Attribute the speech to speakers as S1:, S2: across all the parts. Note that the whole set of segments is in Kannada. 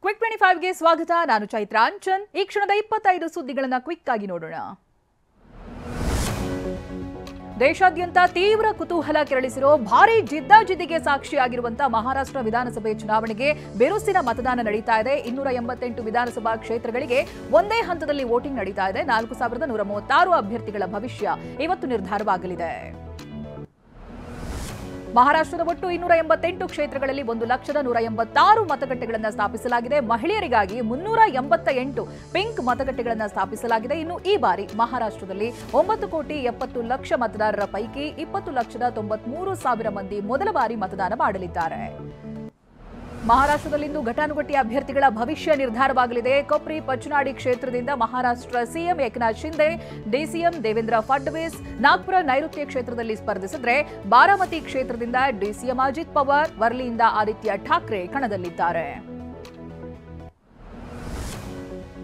S1: ಕ್ವಿಕ್ 25 ಗೆ ಸ್ವಾಗತ. ನಾನು ಚೈತ್ರ ಅಂಚನ್. ಈ ಕ್ಷಣದ 25 ಸುದ್ದಿಗಳನ್ನು ಕ್ವಿಕ್ ಆಗಿ ನೋಡೋಣ. ದೇಶಾದ್ಯಂತ ತೀವ್ರ ಕುತೂಹಲ ಕೆರಳಿಸಿರೋ ಭಾರೀ ಜಿದ್ದಾಜಿದ್ದಿಗೆ ಸಾಕ್ಷಿಯಾಗಿರುವಂತಹ ಮಹಾರಾಷ್ಟ್ರ ವಿಧಾನಸಭೆ ಚುನಾವಣೆಗೆ ಬಿರುಸಿನ ಮತದಾನ ನಡೀತಾ ಇದೆ. 288 ವಿಧಾನಸಭಾ ಕ್ಷೇತ್ರಗಳಿಗೆ ಒಂದೇ ಹಂತದಲ್ಲಿ ವೋಟಿಂಗ್ ನಡೀತಾ ಇದೆ. 4136 ಅಭ್ಯರ್ಥಿಗಳ ಭವಿಷ್ಯ ಇವತ್ತು ನಿರ್ಧಾರವಾಗಲಿದೆ. ಮಹಾರಾಷ್ಟ್ರದ ಒಟ್ಟು 288 ಕ್ಷೇತ್ರಗಳಲ್ಲಿ 1,186 ಮತಗಟ್ಟೆಗಳನ್ನು ಸ್ಥಾಪಿಸಲಾಗಿದೆ. ಮಹಿಳೆಯರಿಗಾಗಿ 388 ಪಿಂಕ್ ಮತಗಟ್ಟೆಗಳನ್ನು ಸ್ಥಾಪಿಸಲಾಗಿದೆ. ಇನ್ನು ಈ ಬಾರಿ ಮಹಾರಾಷ್ಟ್ರದಲ್ಲಿ 9,70,00,000 ಮತದಾರರ ಪೈಕಿ 20,93,000 ಮಂದಿ ಮೊದಲ ಬಾರಿ ಮತದಾನ ಮಾಡಲಿದ್ದಾರೆ. ಮಹಾರಾಷ್ಟ್ರದಲ್ಲಿಂದು ಘಟಾನುಘಟಿ ಅಭ್ಯರ್ಥಿಗಳ ಭವಿಷ್ಯ ನಿರ್ಧಾರವಾಗಲಿದೆ. ಕೊಪ್ರಿ ಪಚ್ಚನಾಡಿ ಕ್ಷೇತ್ರದಿಂದ ಮಹಾರಾಷ್ಟ್ರ ಸಿಎಂ ಏಕನಾಥ್ ಶಿಂದೆ, ಡಿಸಿಎಂ ದೇವೇಂದ್ರ ಫಡ್ನವೀಸ್ ನಾಗ್ಪುರ ನೈಋತ್ಯ ಕ್ಷೇತ್ರದಲ್ಲಿ ಸ್ಪರ್ಧಿಸಿದರೆ, ಬಾರಾಮತಿ ಕ್ಷೇತ್ರದಿಂದ ಡಿಸಿಎಂ ಅಜಿತ್ ಪವಾರ್, ವರ್ಲಿಯಿಂದ ಆದಿತ್ಯ ಠಾಕ್ರೆ ಕಣದಲ್ಲಿದ್ದಾರೆ.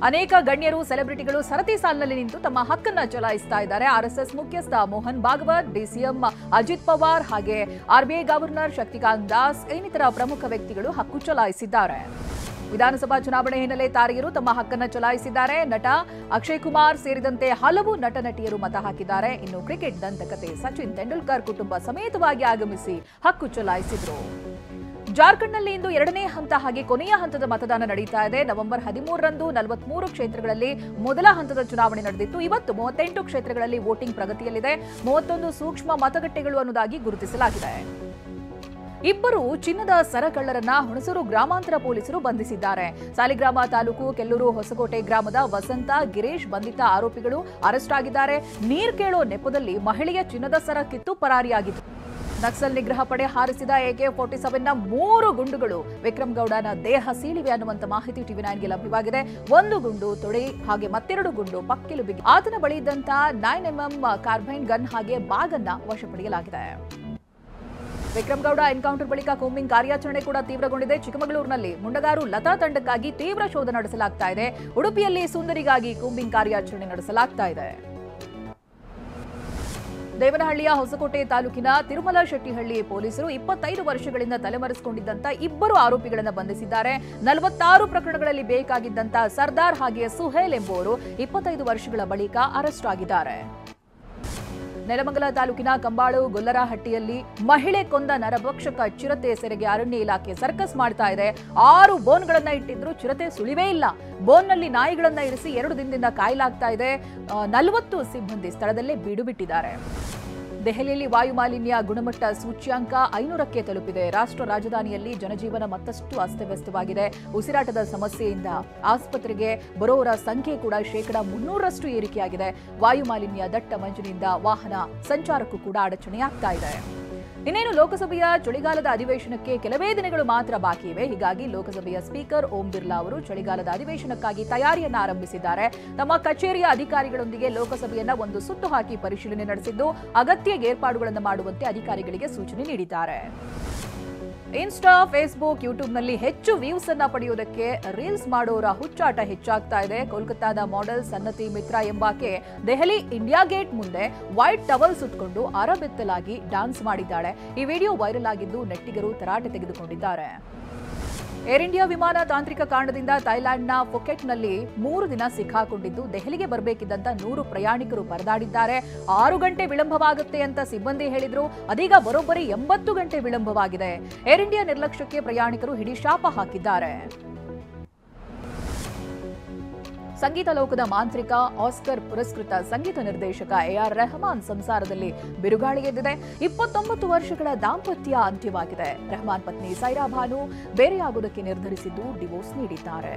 S1: ಅನೇಕ ಗಣ್ಯರು, ಸೆಲೆಬ್ರಿಟಿಗಳು ಸರತಿ ಸಾಲಿನಲ್ಲಿ ನಿಂತು ತಮ್ಮ ಹಕ್ಕನ್ನು ಚಲಾಯಿಸ್ತಾ ಇದ್ದಾರೆ. ಆರ್ಎಸ್ಎಸ್ ಮುಖ್ಯಸ್ಥ ಮೋಹನ್ ಭಾಗವತ್, ಡಿಸಿಎಂ ಅಜಿತ್ ಪವಾರ್, ಹಾಗೆ ಆರ್ಬಿಐ ಗವರ್ನರ್ ಶಕ್ತಿಕಾಂತ್ ದಾಸ್ ಇನ್ನಿತರ ಪ್ರಮುಖ ವ್ಯಕ್ತಿಗಳು ಹಕ್ಕು ಚಲಾಯಿಸಿದ್ದಾರೆ. ವಿಧಾನಸಭಾ ಚುನಾವಣೆ ಹಿನ್ನೆಲೆ ತಾರೆಯರು ತಮ್ಮ ಹಕ್ಕನ್ನು ಚಲಾಯಿಸಿದ್ದಾರೆ. ನಟ ಅಕ್ಷಯ್ ಕುಮಾರ್ ಸೇರಿದಂತೆ ಹಲವು ನಟ ನಟಿಯರು ಮತ ಹಾಕಿದ್ದಾರೆ. ಇನ್ನು ಕ್ರಿಕೆಟ್ ದಂತಕತೆ ಸಚಿನ್ ತೆಂಡೂಲ್ಕರ್ ಕುಟುಂಬ ಸಮೇತವಾಗಿ ಆಗಮಿಸಿ ಹಕ್ಕು ಚಲಾಯಿಸಿದರು. ಜಾರ್ಖಂಡ್ನಲ್ಲಿ ಇಂದು ಎರಡನೇ ಹಂತ ಹಾಗೆ ಕೊನೆಯ ಹಂತದ ಮತದಾನ ನಡೀತಾ ಇದೆ. ನವೆಂಬರ್ 13ರಂದು 43 ಕ್ಷೇತ್ರಗಳಲ್ಲಿ ಮೊದಲ ಹಂತದ ಚುನಾವಣೆ ನಡೆದಿತ್ತು. ಇವತ್ತು 38 ಕ್ಷೇತ್ರಗಳಲ್ಲಿ ವೋಟಿಂಗ್ ಪ್ರಗತಿಯಲ್ಲಿದೆ. 31 ಸೂಕ್ಷ್ಮ ಮತಗಟ್ಟೆಗಳು ಅನ್ನೋದಾಗಿ ಗುರುತಿಸಲಾಗಿದೆ. ಇಬ್ಬರು ಚಿನ್ನದ ಸರಕಳ್ಳರನ್ನ ಹುಣಸೂರು ಗ್ರಾಮಾಂತರ ಪೊಲೀಸರು ಬಂಧಿಸಿದ್ದಾರೆ. ಸಾಲಿಗ್ರಾಮ ತಾಲೂಕು ಕೆಲ್ಲೂರು ಹೊಸಕೋಟೆ ಗ್ರಾಮದ ವಸಂತ, ಗಿರೀಶ್ ಬಂಧಿತ ಆರೋಪಿಗಳು ಅರೆಸ್ಟ್ ಆಗಿದ್ದಾರೆ. ನೀರ್ ಕೇಳೋ ನೆಪದಲ್ಲಿ ಮಹಿಳೆಯ ಚಿನ್ನದ ಸರ ಕಿತ್ತು ಪರಾರಿಯಾಗಿತ್ತು. ನಕ್ಸಲ್ ನಿಗ್ರಹ ಪಡೆ ಹಾರಿಸಿದ AK-47ನ 3 ಗುಂಡುಗಳು ವಿಕ್ರಮ್ ಗೌಡನ ದೇಹ ಸೀಳಿವೆ ಅನ್ನುವಂತ ಮಾಹಿತಿ TV9ಗೆ ಲಭ್ಯವಾಗಿದೆ. 1 ಗುಂಡು ತೊಡೆ ಹಾಗೆ ಮತ್ತೆರಡು ಗುಂಡು ಪಕ್ಕೆಲು ಬಿಗಿ. ಆತನ ಬಳಿ ಇದ್ದಂತಹ 9mm ಕಾರ್ಬೈನ್ ಗನ್ ಹಾಗೆ ಬ್ಯಾಗ್ ಅನ್ನ ವಶಪಡಿಸಲಾಗಿದೆ. ವಿಕ್ರಮ್ ಗೌಡ ಎನ್ಕೌಂಟರ್ ಬಳಿಕ ಕೂಂಬಿಂಗ್ ಕಾರ್ಯಾಚರಣೆ ಕೂಡ ತೀವ್ರಗೊಂಡಿದೆ. ಚಿಕ್ಕಮಗಳೂರಿನಲ್ಲಿ ಮುಂಡಗಾರು ಲತಾ ತಂಡಕ್ಕಾಗಿ ತೀವ್ರ ಶೋಧ ನಡೆಸಲಾಗ್ತಾ ಇದೆ. ಉಡುಪಿಯಲ್ಲಿ ಸುಂದರಿಗಾಗಿ ಕೂಂಬಿಂಗ್ ಕಾರ್ಯಾಚರಣೆ ನಡೆಸಲಾಗ್ತಾ ಇದೆ. ದೇವನಹಳ್ಳಿಯ ಹೊಸಕೋಟೆ ತಾಲೂಕಿನ ತಿರುಮಲ ಶೆಟ್ಟಿಹಳ್ಳಿ ಪೊಲೀಸರು 25 ವರ್ಷಗಳಿಂದ ತಲೆಮರೆಸಿಕೊಂಡಿದ್ದಂತ ಇಬ್ಬರು ಆರೋಪಿಗಳನ್ನು ಬಂಧಿಸಿದ್ದಾರೆ. 46 ಪ್ರಕರಣಗಳಲ್ಲಿ ಬೇಕಾಗಿದ್ದಂತ ಸರ್ದಾರ್ ಹಾಗೆ ಸುಹೇಲ್ ಎಂಬುವರು 25 ವರ್ಷಗಳ ಬಳಿಕ ಅರೆಸ್ಟ್ ಆಗಿದ್ದಾರೆ. ನೆಲಮಂಗಲ ತಾಲೂಕಿನ ಕಂಬಾಳು ಗೊಲ್ಲರಹಟ್ಟಿಯಲ್ಲಿ ಮಹಿಳೆ ಕೊಂದ ನರಭಕ್ಷಕ ಚಿರತೆ ಸೆರೆಗೆ ಅರಣ್ಯ ಇಲಾಖೆ ಸರ್ಕಸ್ ಮಾಡ್ತಾ ಇದೆ. 6 ಬೋನ್ಗಳನ್ನ ಇಟ್ಟಿದ್ರು, ಚಿರತೆ ಸುಳಿವೇ ಇಲ್ಲ. ಬೋನ್ನಲ್ಲಿ ನಾಯಿಗಳನ್ನ ಇರಿಸಿ 2 ದಿನದಿಂದ ಕಾಯಲಾಗ್ತಾ ಇದೆ. 40 ಸಿಬ್ಬಂದಿ ಸ್ಥಳದಲ್ಲೇ ಬೀಡು ಬಿಟ್ಟಿದ್ದಾರೆ. ದೆಹಲಿಯಲ್ಲಿ ವಾಯು ಮಾಲಿನ್ಯ ಗುಣಮಟ್ಟ ಸೂಚ್ಯಾಂಕ 500ಕ್ಕೆ ತಲುಪಿದೆ. ರಾಷ್ಟ್ರ ರಾಜಧಾನಿಯಲ್ಲಿ ಜನಜೀವನ ಮತ್ತಷ್ಟು ಅಸ್ತವ್ಯಸ್ತವಾಗಿದೆ. ಉಸಿರಾಟದ ಸಮಸ್ಯೆಯಿಂದ ಆಸ್ಪತ್ರೆಗೆ ಬರೋವರ ಸಂಖ್ಯೆ ಕೂಡ 300ರಷ್ಟು ಏರಿಕೆಯಾಗಿದೆ. ವಾಯು ಮಾಲಿನ್ಯ, ದಟ್ಟ ಮಂಜಿನಿಂದ ವಾಹನ ಸಂಚಾರಕ್ಕೂ ಕೂಡ ಅಡಚಣೆಯಾಗ್ತಾ ಇದೆ. ಇನ್ನೇನು ಲೋಕಸಭೆಯ ಚಳಿಗಾಲದ ಅಧಿವೇಶನಕ್ಕೆ ಕೆಲವೇ ದಿನಗಳು ಮಾತ್ರ ಬಾಕಿ ಇವೆ. ಹೀಗಾಗಿ ಲೋಕಸಭೆಯ ಸ್ಪೀಕರ್ ಓಂ ಬಿರ್ಲಾ ಅವರು ಚಳಿಗಾಲದ ಅಧಿವೇಶನಕ್ಕಾಗಿ ತಯಾರಿಯನ್ನ ಆರಂಭಿಸಿದ್ದಾರೆ. ತಮ್ಮ ಕಚೇರಿಯ ಅಧಿಕಾರಿಗಳೊಂದಿಗೆ ಲೋಕಸಭೆಯನ್ನ ಒಂದು ಸುತ್ತು ಹಾಕಿ ಪರಿಶೀಲನೆ ನಡೆಸಿದ್ದು ಅಗತ್ಯ ಏರ್ಪಾಡುಗಳನ್ನು ಮಾಡುವಂತೆ ಅಧಿಕಾರಿಗಳಿಗೆ ಸೂಚನೆ ನೀಡಿದ್ದಾರೆ. ಇನ್ಸ್ಟಾ, ಫೇಸ್ಬುಕ್, ಯೂಟ್ಯೂಬ್ನಲ್ಲಿ ಹೆಚ್ಚು ವ್ಯೂಸ್ ಅನ್ನ ಪಡೆಯುವುದಕ್ಕೆ ರೀಲ್ಸ್ ಮಾಡೋರ ಹುಚ್ಚಾಟ ಹೆಚ್ಚಾಗ್ತಾ ಇದೆ. ಕೋಲ್ಕತ್ತಾದ ಮಾಡೆಲ್ ಸನ್ನತಿ ಮಿತ್ರಾ ಎಂಬಾಕೆ ದೆಹಲಿ ಇಂಡಿಯಾ ಗೇಟ್ ಮುಂದೆ ವೈಟ್ ಟವಲ್ ಸುತ್ತಕೊಂಡು ಅರಬೆತ್ತಲಾಗಿ ಡಾನ್ಸ್ ಮಾಡಿದ್ದಾಳೆ. ಈ ವಿಡಿಯೋ ವೈರಲ್ ಆಗಿದ್ದು ನೆಟ್ಟಿಗರು ತರಾಟೆ ತೆಗೆದುಕೊಂಡಿದ್ದಾರೆ. ಏರ್ ಇಂಡಿಯಾ ವಿಮಾನ ತಾಂತ್ರಿಕ ಕಾರಣದಿಂದ ಥೈಲ್ಯಾಂಡ್ನ ಫುಕೆಟ್ನಲ್ಲಿ 3 ದಿನ ಸಿಕ್ಕಾಕೊಂಡಿದ್ದು ದೆಹಲಿಗೆ ಬರಬೇಕಿದ್ದಂತ 100 ಪ್ರಯಾಣಿಕರು ಪರದಾಡಿದ್ದಾರೆ. 6 ಗಂಟೆ ವಿಳಂಬವಾಗುತ್ತೆ ಅಂತ ಸಿಬ್ಬಂದಿ ಹೇಳಿದ್ರು. ಅದೀಗ ಬರೋಬ್ಬರಿ 80 ಗಂಟೆ ವಿಳಂಬವಾಗಿದೆ. ಏರ್ ಇಂಡಿಯಾ ನಿರ್ಲಕ್ಷ್ಯಕ್ಕೆ ಪ್ರಯಾಣಿಕರು ಹಿಡಿಶಾಪ ಹಾಕಿದ್ದಾರೆ. ಸಂಗೀತ ಲೋಕದ ಮಾಂತ್ರಿಕ, ಆಸ್ಕರ್ ಪುರಸ್ಕೃತ ಸಂಗೀತ ನಿರ್ದೇಶಕ AR ರೆಹಮಾನ್ ಸಂಸಾರದಲ್ಲಿ ಬಿರುಗಾಳಿಗೆದ್ದಿದೆ. 29 ವರ್ಷಗಳ ದಾಂಪತ್ಯ ಅಂತ್ಯವಾಗಿದೆ. ರೆಹಮಾನ್ ಪತ್ನಿ ಸೈರಾ ಭಾನು ಬೇರೆಯಾಗುವುದಕ್ಕೆ ನಿರ್ಧರಿಸಿದ್ದು ಡಿವೋರ್ಸ್ ನೀಡಿದ್ದಾರೆ.